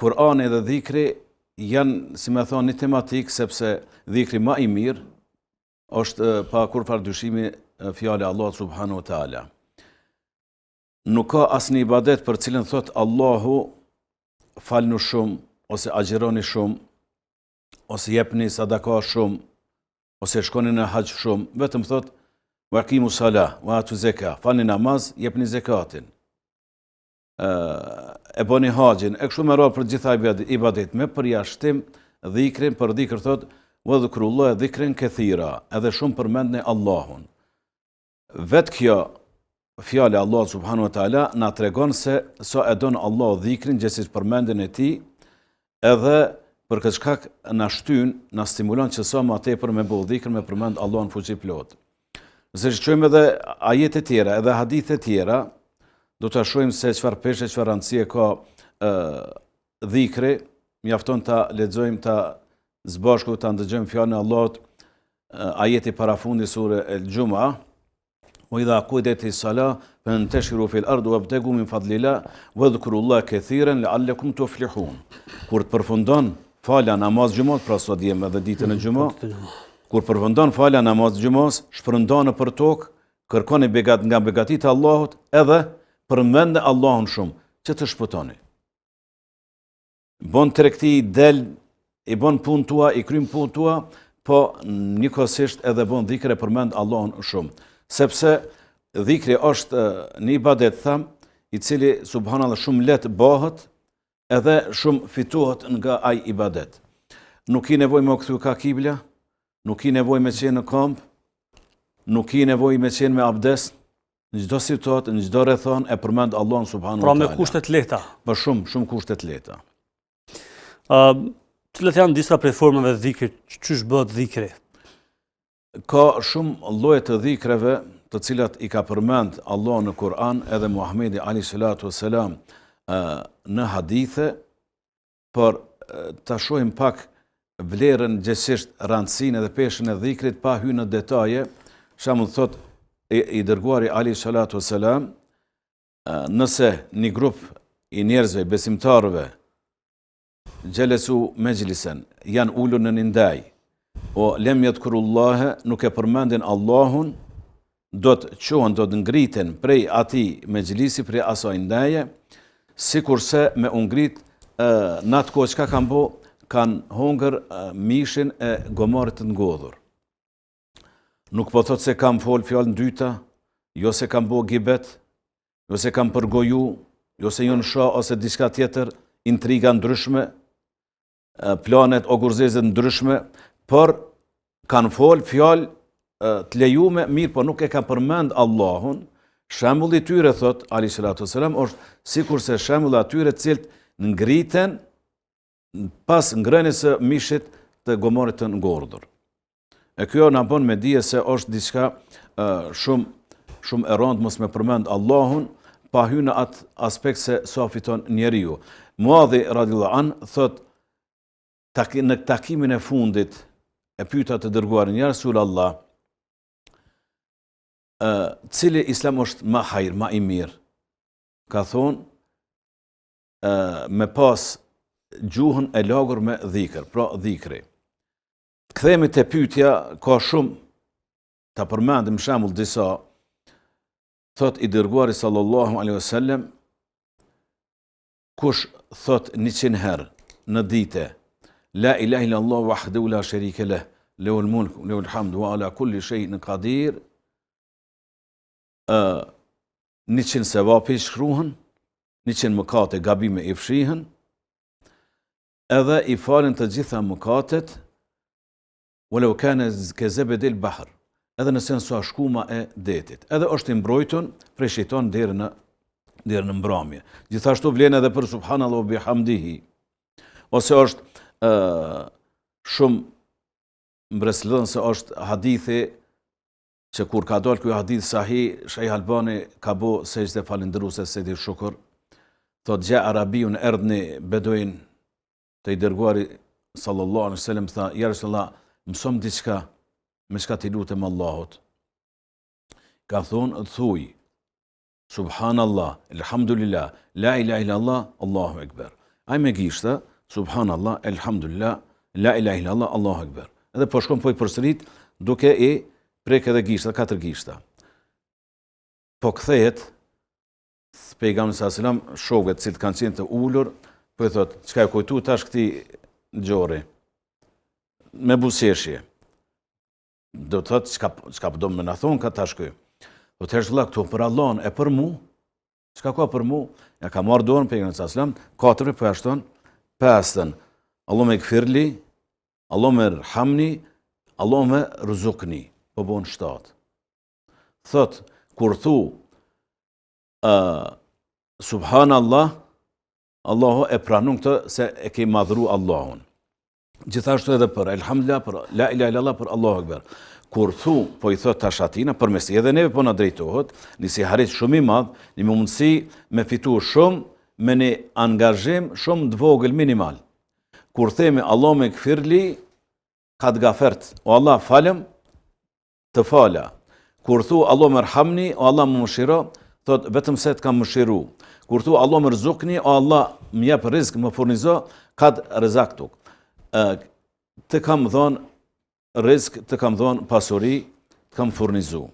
Kurani dhe dhikri janë, si me thonë, një tematik, sepse dhikri ma i mirë është pa kur farë dyshimi fjale Allah subhanahu wa ta'ala. Nuk ka asë një ibadet për cilën thot Allahu falnu shumë, ose agjironi shumë, ose jepni sadaka shumë, ose shkoni në haqë shumë, vetëm thot waqimu salah, wa atu zeka, falni namaz, jepni zekatin. E boni haqin, e kështu me radhë për gjitha ibadet, me përjashtim dhikrin, për dhikr thot, wa dhukrullah dhikrin këthira, edhe shumë përmendni Allahun. Vetë kjo fjale Allah subhanu wa ta'ala na tregon se sa e donë Allah dhikrin, gjithësisht përmendin e ti, edhe për këtë shkak na shtyn, na stimulon që sa ma tepër me bëu dhikr, me përmend Allahun fuqi plot. Nëse shqojmë edhe ajete tjera, edhe hadithe tjera, do të shohim se çfarë peshe, çfarë rëndësie ka dhikri, mjafton ta lexojmë, ta zbashku, ta ndëgjojmë fjalën e Allahut, ajeti parafundi sure El-Gjuma, وإذا قضيت الصلاة فانتشروا في الأرض وابتغوا من فضل الله واذكروا الله كثيرا لعلكم تفلحون. Kur përfundon falja namaz xhumat, pra sot jemi edhe ditën e xhumat, kur përfundon falja namaz xhumas, shpërndani për tokë, kërkoni nga begatitë e Allahut, edhe përmendni Allahun shumë, që të shpëtoni. Bon tregti, del, i bon punë tua, i krym punë tua, po njëkohësisht edhe bon dhikre përmend Allahun shumë. Sepse dhikri është një ibadet, tham, i cili subhanallah shumë let bëhet, edhe shumë fitohet nga ai ibadet. Nuk i nevoj me këthu ka kibla, nuk i nevoj me qenë në kamp, nuk i nevoj me qenë me abdes, në çdo situatë, në çdo rrethon e përmend Allahun subhanahu wa taala. Pra me kushtet lehta. Po shumë kushtet lehta. Cilat janë disa prej formave të dhikrit, çysh bëhet dhikri? Ka shumë lloje të dhikreve, të cilat i ka përmend Allahu në Kur'an, edhe Muhamedi alayhi salatu wassalam në hadithe, por ta shohim pak vlerën gjithësisht, rëndësinë edhe peshën e dhikrit pa hyrë në detaje. Shembull thot i dërguari alayhi salatu wassalam, nëse një grup i njerëzve, besimtarëve, gjelesu mejlisen, janë ulur në një ndaj, o lem yadhkurullaha, nuk e përmendin Allahun, do të qohen, do të ngriten prej atij mejlisi, prej asaj ndaje, sikurse me u ngrit në atë kohë çka kanë bë, kanë hongër mishin e gomarit të ngodhur. Nuk po thot se kam fol fjalë dyta, jo se kam bë gibet, jo se kam përgoju, jo se jon shoh ose diçka tjetër, intriga ndryshme, planet ogurzeze ndryshme, por kanë fol fjalë të lejume, mirë, po nuk e ka përmend Allahun. Shembulli i tyre, thot alayhi salatu wasalam, është sikurse shembulli atyre të cilët ngriten pas ngrënies së mishit të gomorit të ngordhur. E kjo na bën me dije se është diçka shumë e rëndë mos me përmend Allahun, pa hyrë në atë aspekt se sa fiton njeriu. Muadhi radhiyallahu an thot në takimin e fundit e pyeta të dërguarin, ja Rasulullah, cili islam është më hajër, më i mirë? Ka thonë, me pas gjuhën e lagur me dhikr, pra dhikri. Kthehemi te pyetja, ka shumë, ta përmendim shembull disa, thot i dërguari sallallahu alaihi wasallam, kush thot 100 herë në dite, la ilaha illallah wahdahu la sharika lah, lahul mulk wa lahul hamd wa ala kulli shay'in qadir, 100 sevapi shkruhen, 100 mëkate gabime i fshihen, edhe i falen të gjitha mëkatet, walau kana kazabadil bahr, edhe nëse sa shkuma e detit, edhe është i mbrojtur prej shejtan deri në mbrëmje. Gjithashtu vlen edhe për subhanallahu bihamdihi, ose është shumë mbreslën se është hadithi që kur ka dalë ky hadith sahih, Sheikh Albani ka bë sejdë falendëruese se di shukr, thot ja arabiun erdni beduin, të i dërguari sallallahu alaihi wasallam tha, ja Rasulullah, mësom diçka, me çka ti lutem Allahut. Ka thonë, thuj, subhanallah, elhamdulillah, la ilaha illallah, Allahu ekber. Ai me gishta, subhanallah, elhamdulillah, la ilaha illallah, Allahu akbar. Edhe po shkon po i përsërit duke i prek edhe gishta, 4 gishta. Po kthehet pejgamberi sallallahu alajhi wasallam, shokët që kanë qenë të ulur, po i thot, çka e kujtu tash këtij xhorri? Me buzëqeshje. Do të thot, çka do më na thon ka tash ky. Po të vëlla këtu për Allahun e për mu, çka ka për mu? Ja ka marrë dorën pejgamberi sallallahu alajhi wasallam, 4 po ashton, 5 Allahumma ighfirli, Allahumma irhamni, Allahumma rzuqni. Po bon 7. Thot, kur thu subhanallah, Allahu e pranon këtë se e ke madhru Allahun. Gjithashtu edhe për elhamdulillah, për la ilaha illallah, për Allahu akbar. Kur thu, po i thot tash atina, përmes edhe neve po na drejtohet, nisi harit shumë i madh, një mundësi me fitu shumë, me një angazhim shumë të vogël minimal. Kur themi Allahumma ighfirli, kad gafert, o Allah falem, të fala. Kur thu Allahumma irhamni, o Allah më mëshiro, thot vetëm se të kam mëshiru. Kur thu Allahumma rzuqni, o Allah më jep rizq, më furnizo, kad rezaktuk. Të kam dhënë rizq, të kam dhënë pasuri, të kam furnizu.